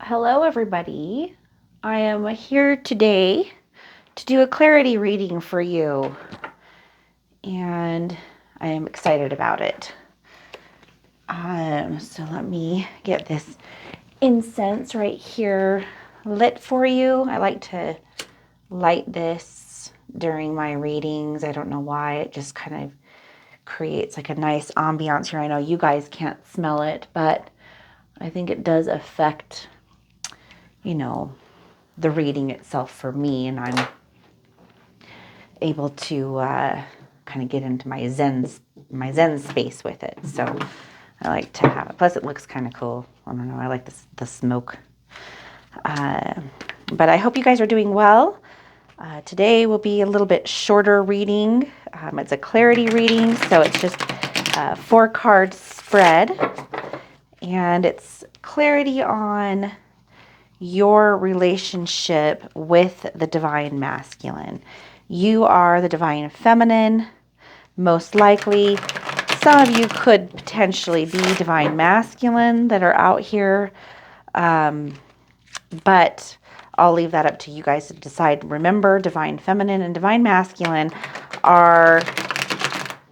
Hello, everybody. I am here today to do a clarity reading for you, and I am excited about it. So let me get this incense right here lit for you. I like to light this during my readings. I don't know why. It just kind of creates like a nice ambiance here. I know you guys can't smell it, but I think it does affect, the reading itself for me, and I'm able to kind of get into my zen space with it. So I like to have it. Plus, it looks kind of cool. I don't know. I like the smoke. But I hope you guys are doing well. Today will be a little bit shorter reading. It's a clarity reading, so it's just a 4-card spread, and it's clarity on your relationship with the divine masculine. You are the divine feminine, most likely. Some of you could potentially be divine masculine that are out here, but I'll leave that up to you guys to decide. Remember, divine feminine and divine masculine are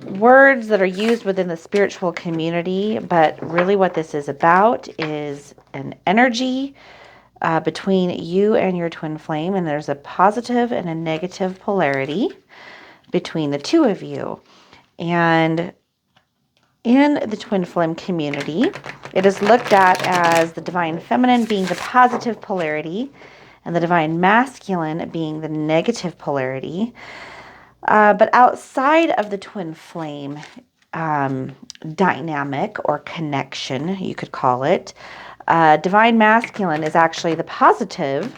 words that are used within the spiritual community, but really what this is about is an energy between you and your twin flame, and there's a positive and a negative polarity between the two of you. And in the twin flame community, it is looked at as the divine feminine being the positive polarity and the divine masculine being the negative polarity. But outside of the twin flame dynamic or connection, you could call it, divine masculine is actually the positive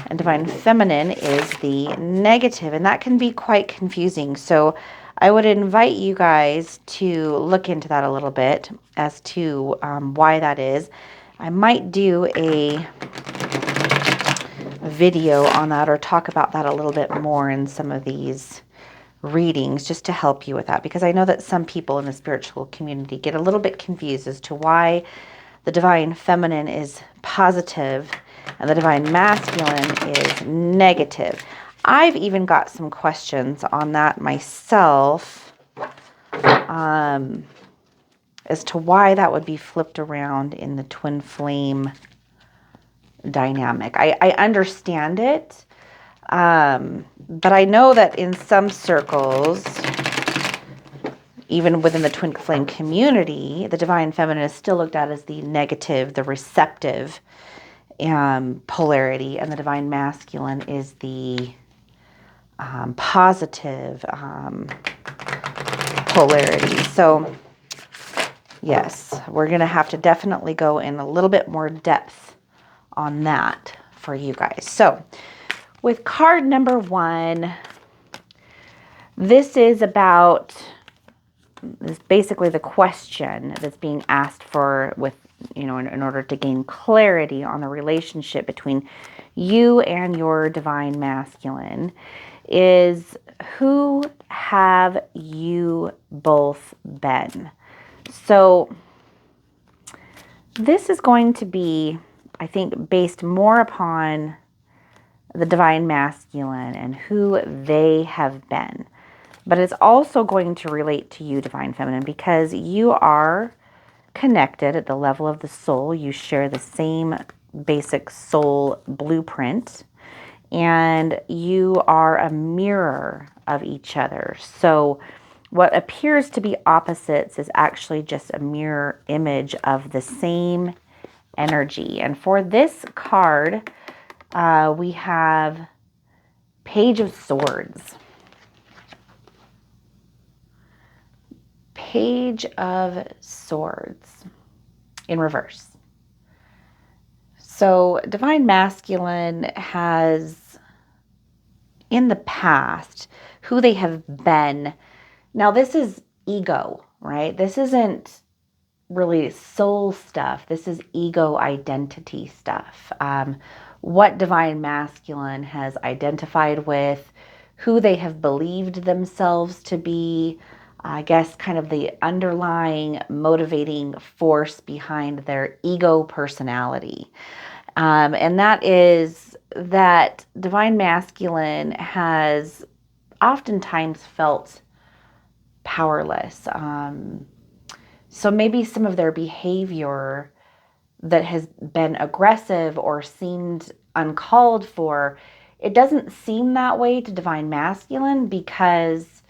and divine feminine is the negative, and that can be quite confusing. So I would invite you guys to look into that a little bit as to why that is. I might do a video on that or talk about that a little bit more in some of these readings, just to help you with that, because I know that some people in the spiritual community get a little bit confused as to why the divine feminine is positive and the divine masculine is negative. I've even got some questions on that myself, as to why that would be flipped around in the twin flame dynamic. I understand it, but I know that in some circles, even within the twin flame community, the divine feminine is still looked at as the negative, the receptive polarity, and the divine masculine is the positive polarity. So yes, we're going to have to definitely go in a little bit more depth on that for you guys. So with card number 1, this is basically the question that's being asked for with, in order to gain clarity on the relationship between you and your divine masculine is, who have you both been? So this is going to be, I think, based more upon the divine masculine and who they have been. But it's also going to relate to you, divine feminine, because you are connected at the level of the soul. You share the same basic soul blueprint, and you are a mirror of each other. So what appears to be opposites is actually just a mirror image of the same energy. And for this card, we have Page of Swords. Page of Swords in reverse. So divine masculine has, in the past, who they have been. Now this is ego, right? This isn't really soul stuff. This is ego identity stuff. What divine masculine has identified with, who they have believed themselves to be, I guess, kind of the underlying motivating force behind their ego personality. And that is that divine masculine has oftentimes felt powerless. So maybe some of their behavior that has been aggressive or seemed uncalled for, it doesn't seem that way to divine masculine because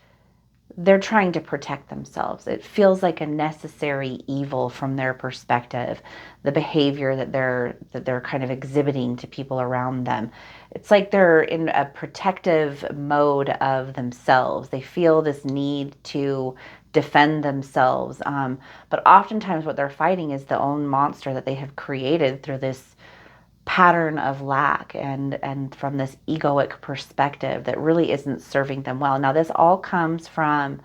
they're trying to protect themselves. It feels like a necessary evil from their perspective, the behavior that they're kind of exhibiting to people around them. It's like they're in a protective mode of themselves. They feel this need to defend themselves. But oftentimes what they're fighting is the own monster that they have created through this pattern of lack and from this egoic perspective that really isn't serving them well. Now, this all comes from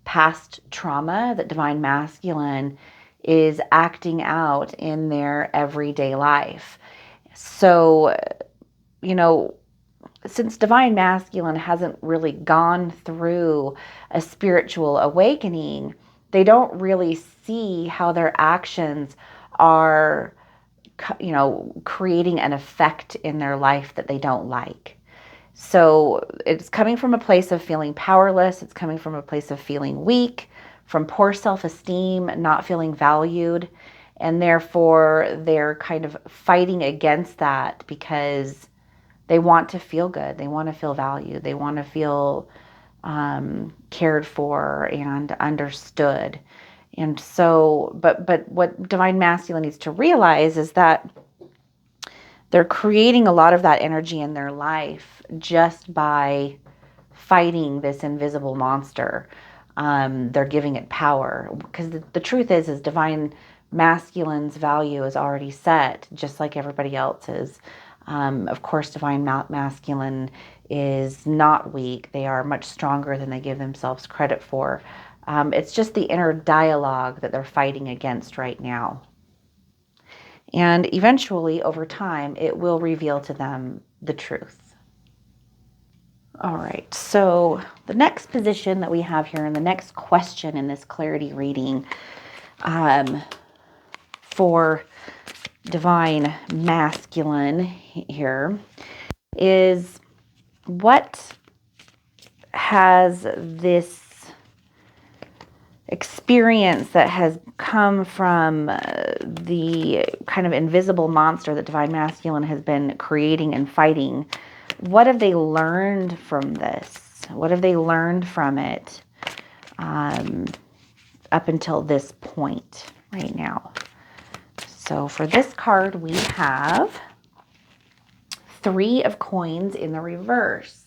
past trauma that divine masculine is acting out in their everyday life. So, you know, since divine masculine hasn't really gone through a spiritual awakening, they don't really see how their actions are, you know, creating an effect in their life that they don't like. So it's coming from a place of feeling powerless. It's coming from a place of feeling weak, from poor self-esteem, not feeling valued. And therefore, they're kind of fighting against that because they want to feel good. They want to feel valued. They want to feel cared for and understood. And so, but what divine masculine needs to realize is that they're creating a lot of that energy in their life just by fighting this invisible monster. They're giving it power because the truth is divine masculine's value is already set, just like everybody else's. Of course, divine masculine is not weak. They are much stronger than they give themselves credit for. It's just the inner dialogue that they're fighting against right now. And eventually, over time, it will reveal to them the truth. All right, so the next position that we have here and the next question in this clarity reading for divine masculine here is, what has this experience that has come from the kind of invisible monster that divine masculine has been creating and fighting, what have they learned from this? What have they learned from it up until this point right now? So for this card, we have 3 of coins in the reverse.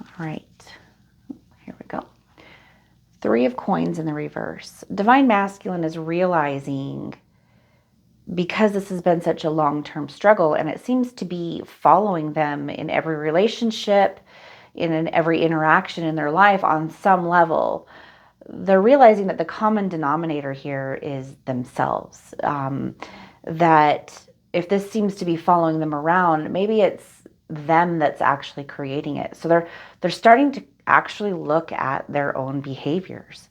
All right, here we go. 3 of coins in the reverse. Divine masculine is realizing, because this has been such a long-term struggle and it seems to be following them in every relationship, in every interaction in their life on some level, they're realizing that the common denominator here is themselves. That if this seems to be following them around, maybe it's them that's actually creating it. So they're starting to actually look at their own behaviors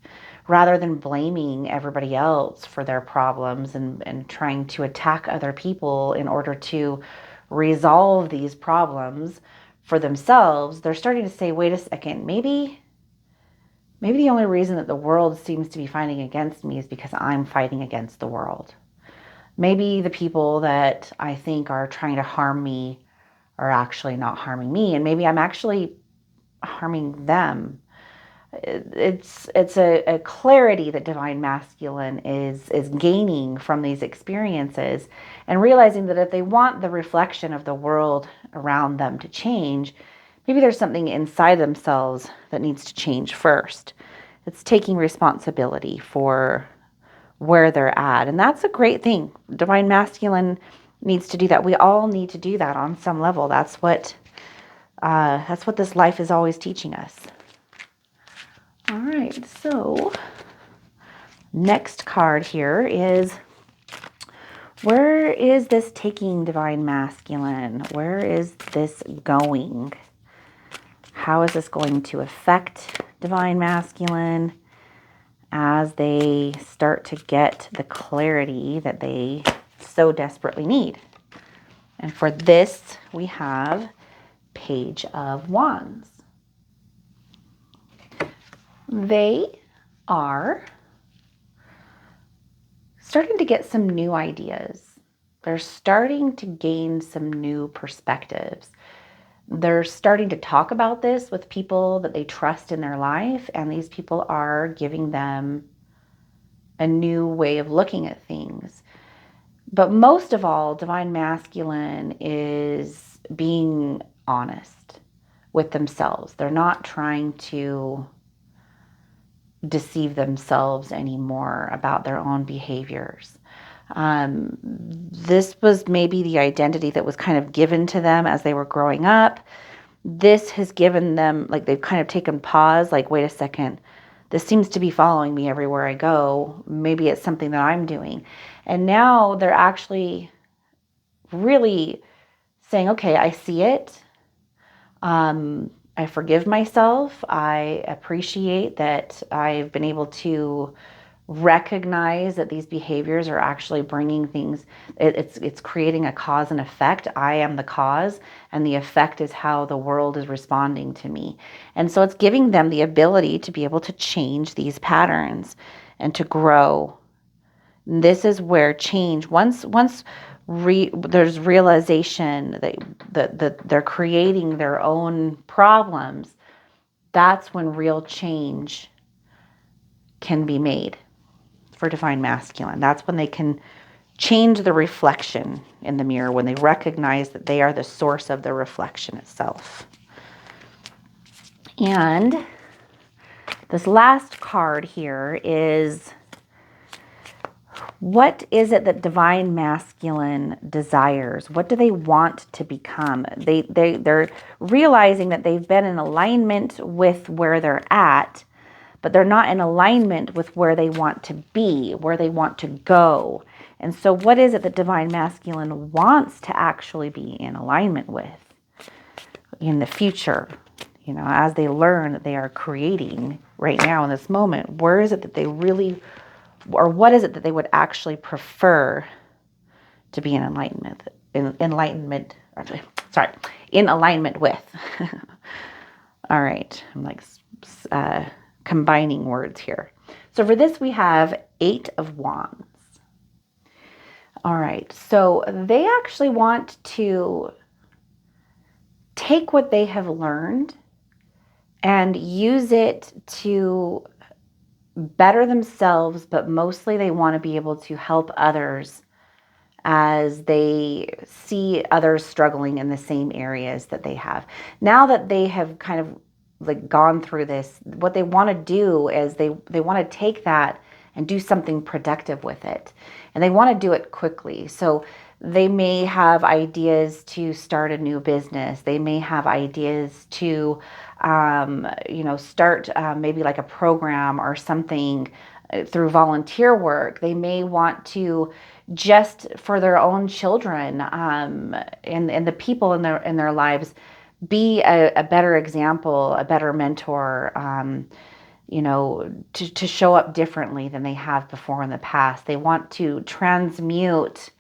rather than blaming everybody else for their problems and trying to attack other people in order to resolve these problems for themselves. They're starting to say, wait a second, maybe the only reason that the world seems to be fighting against me is because I'm fighting against the world. Maybe the people that I think are trying to harm me are actually not harming me, and maybe I'm actually harming them. It's a clarity that divine masculine is gaining from these experiences, and realizing that if they want the reflection of the world around them to change, maybe there's something inside themselves that needs to change first. It's taking responsibility for where they're at. And that's a great thing. Divine masculine needs to do that. We all need to do that on some level. That's what this life is always teaching us. All right, so next card here is, where is this taking divine masculine? Where is this going? How is this going to affect divine masculine as they start to get the clarity that they so desperately need? And for this, we have Page of Wands. They are starting to get some new ideas. They're starting to gain some new perspectives. They're starting to talk about this with people that they trust in their life, and these people are giving them a new way of looking at things. But most of all, divine masculine is being honest with themselves. They're not trying to deceive themselves anymore about their own behaviors. This was maybe the identity that was kind of given to them as they were growing up. This has given them, like, they've kind of taken pause, like, wait a second, this seems to be following me everywhere I go. Maybe it's something that I'm doing. And now they're actually really saying, okay, I see it. I forgive myself. I appreciate that I've been able to recognize that these behaviors are actually bringing things, it's creating a cause and effect. I am the cause, and the effect is how the world is responding to me. And so it's giving them the ability to be able to change these patterns and to grow. And this is where change, once there's realization that they're creating their own problems, that's when real change can be made for divine masculine. That's when they can change the reflection in the mirror, when they recognize that they are the source of the reflection itself. And this last card here is, what is it that divine masculine desires? What do they want to become? They're realizing that they've been in alignment with where they're at, but they're not in alignment with where they want to be, where they want to go. And so what is it that divine masculine wants to actually be in alignment with in the future? You know, as they learn that they are creating right now in this moment, where is it that they really, or what is it that they would actually prefer to be in alignment with? All right, I'm like combining words here. So for this, we have 8 of Wands. All right, so they actually want to take what they have learned and use it to better themselves, but mostly they want to be able to help others as they see others struggling in the same areas that they have. Now that they have kind of like gone through this, what they want to do is they want to take that and do something productive with it. And they want to do it quickly. So they may have ideas to start a new business. They may have ideas to, start maybe like a program or something through volunteer work. They may want to, just for their own children and the people in their lives, be a better example, a better mentor, to show up differently than they have before in the past. They want to transmute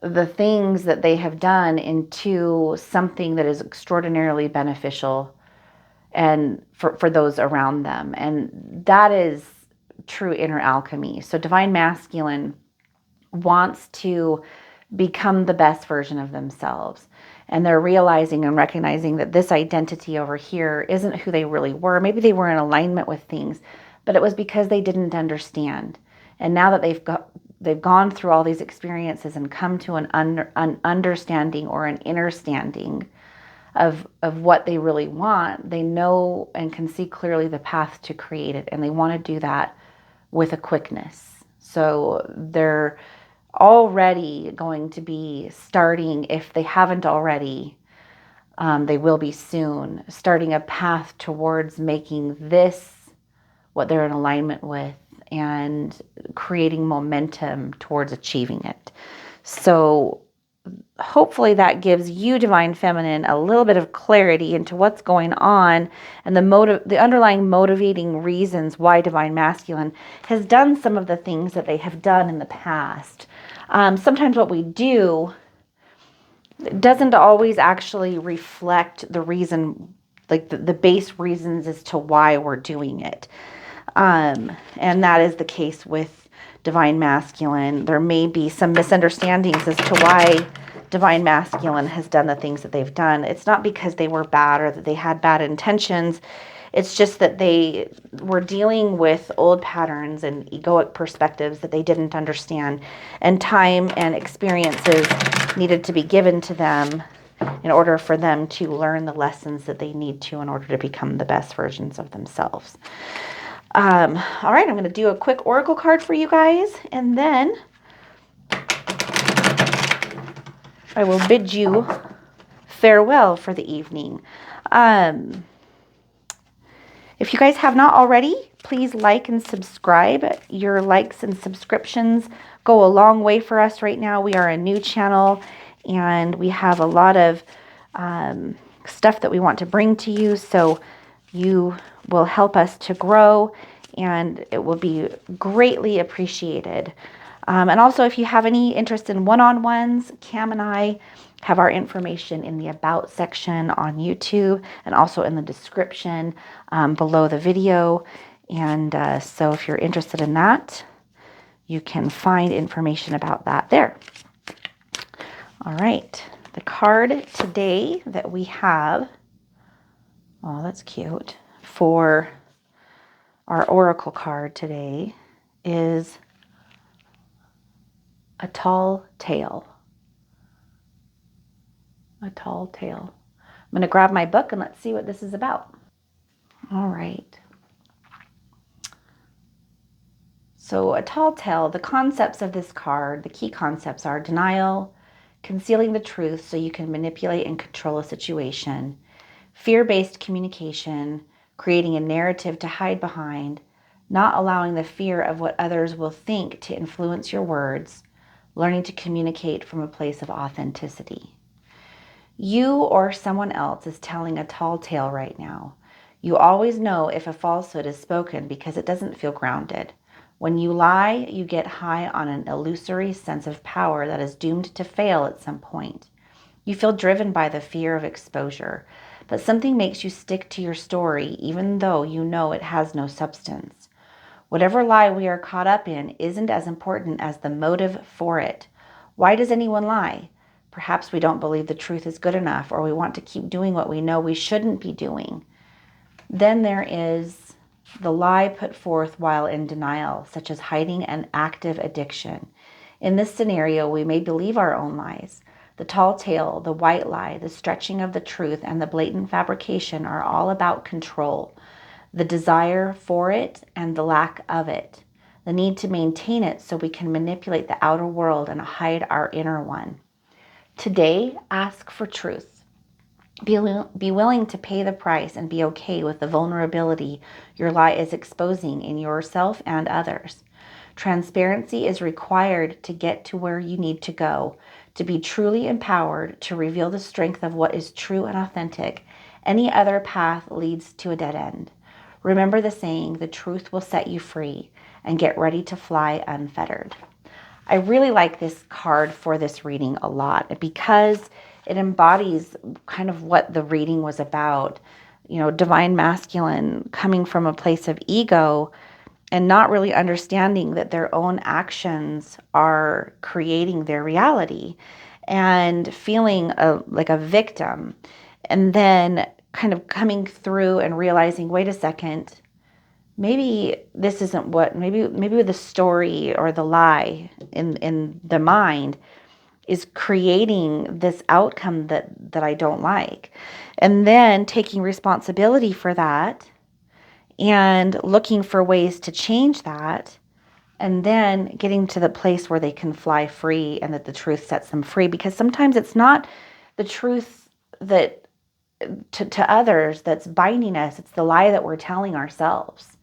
the things that they have done into something that is extraordinarily beneficial and for those around them. And that is true inner alchemy. So divine masculine wants to become the best version of themselves. And they're realizing and recognizing that this identity over here isn't who they really were. Maybe they were in alignment with things, but it was because they didn't understand. And now that they've gone through all these experiences and come to an understanding or an inner standing of what they really want, they know and can see clearly the path to create it. And they want to do that with a quickness. So they're already going to be starting, if they haven't already, they will be soon, starting a path towards making this what they're in alignment with and creating momentum towards achieving it. So hopefully that gives you, Divine Feminine, a little bit of clarity into what's going on and the underlying motivating reasons why Divine Masculine has done some of the things that they have done in the past. Sometimes what we do doesn't always actually reflect the reason, like the base reasons as to why we're doing it. And that is the case with Divine Masculine. There may be some misunderstandings as to why Divine Masculine has done the things that they've done. It's not because they were bad or that they had bad intentions. It's just that they were dealing with old patterns and egoic perspectives that they didn't understand. And time and experiences needed to be given to them in order for them to learn the lessons that they need to in order to become the best versions of themselves. All right, I'm going to do a quick oracle card for you guys, and then I will bid you farewell for the evening. If you guys have not already, please like and subscribe. Your likes and subscriptions go a long way for us right now. We are a new channel, and we have a lot of stuff that we want to bring to you, so you will help us to grow, and it will be greatly appreciated. And also, if you have any interest in one-on-ones, Cam and I have our information in the About section on YouTube and also in the description below the video. And so if you're interested in that, you can find information about that there. All right, the card today that we have, oh, that's cute, for our oracle card today is a tall tale. A tall tale. I'm going to grab my book and let's see what this is about. All right. So a tall tale, the concepts of this card, the key concepts are denial, concealing the truth so you can manipulate and control a situation, fear-based communication, creating a narrative to hide behind, not allowing the fear of what others will think to influence your words, learning to communicate from a place of authenticity. You or someone else is telling a tall tale right now. You always know if a falsehood is spoken because it doesn't feel grounded. When you lie, you get high on an illusory sense of power that is doomed to fail at some point. You feel driven by the fear of exposure, but something makes you stick to your story even though you know it has no substance. Whatever lie we are caught up in isn't as important as the motive for it. Why does anyone lie? Perhaps we don't believe the truth is good enough, or we want to keep doing what we know we shouldn't be doing. Then there is the lie put forth while in denial, such as hiding an active addiction. In this scenario, we may believe our own lies. The tall tale, the white lie, the stretching of the truth, and the blatant fabrication are all about control, the desire for it and the lack of it, the need to maintain it so we can manipulate the outer world and hide our inner one. Today, ask for truth. Be willing to pay the price and be okay with the vulnerability your lie is exposing in yourself and others. Transparency is required to get to where you need to go, to be truly empowered, to reveal the strength of what is true and authentic. Any other path leads to a dead end. Remember the saying, the truth will set you free, and get ready to fly unfettered. I really like this card for this reading a lot because it embodies kind of what the reading was about. You know, Divine Masculine coming from a place of ego and not really understanding that their own actions are creating their reality and feeling like a victim. And then kind of coming through and realizing, wait a second, maybe this isn't what, maybe the story or the lie in the mind is creating this outcome that I don't like. And then taking responsibility for that and looking for ways to change that, and then getting to the place where they can fly free and that the truth sets them free. Because sometimes it's not the truth that to others that's binding us, it's the lie that we're telling ourselves.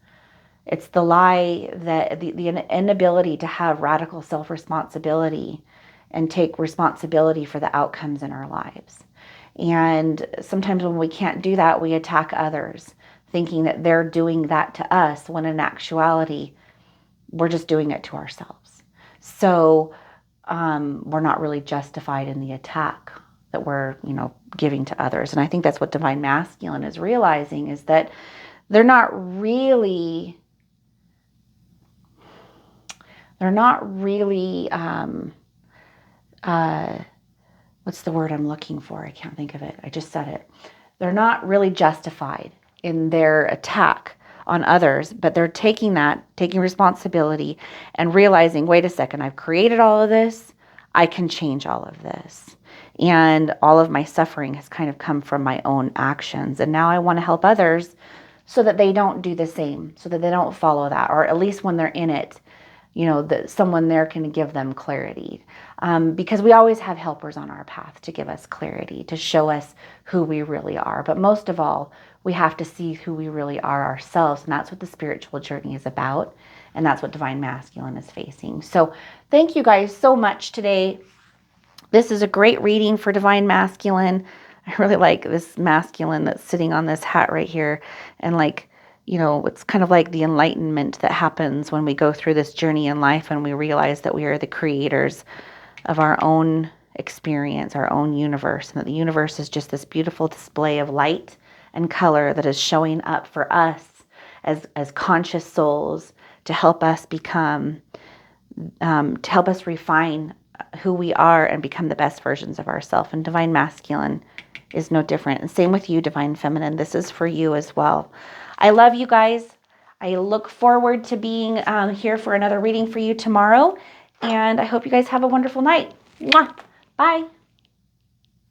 It's the lie that the inability to have radical self-responsibility and take responsibility for the outcomes in our lives. And sometimes when we can't do that, we attack others, thinking that they're doing that to us, when in actuality, we're just doing it to ourselves. So we're not really justified in the attack that we're, giving to others. And I think that's what divine masculine is realizing, is that they're not really what's the word I'm looking for? I can't think of it. I just said it. They're not really justified in their attack on others, but they're taking responsibility and realizing, wait a second, I've created all of this. I can change all of this. And all of my suffering has kind of come from my own actions. And now I want to help others so that they don't do the same, so that they don't follow that, or at least when they're in it, that someone there can give them clarity. Because we always have helpers on our path to give us clarity, to show us who we really are. But most of all, we have to see who we really are ourselves. And that's what the spiritual journey is about. And that's what divine masculine is facing. So thank you guys so much today. This is a great reading for divine masculine. I really like this masculine that's sitting on this hat right here. And it's kind of like the enlightenment that happens when we go through this journey in life and we realize that we are the creators of our own experience, our own universe, and that the universe is just this beautiful display of light and color that is showing up for us as conscious souls to help us become, to help us refine who we are and become the best versions of ourselves. And divine masculine is no different. And same with you, divine feminine. This is for you as well. I love you guys. I look forward to being here for another reading for you tomorrow. And I hope you guys have a wonderful night. Mwah! Bye.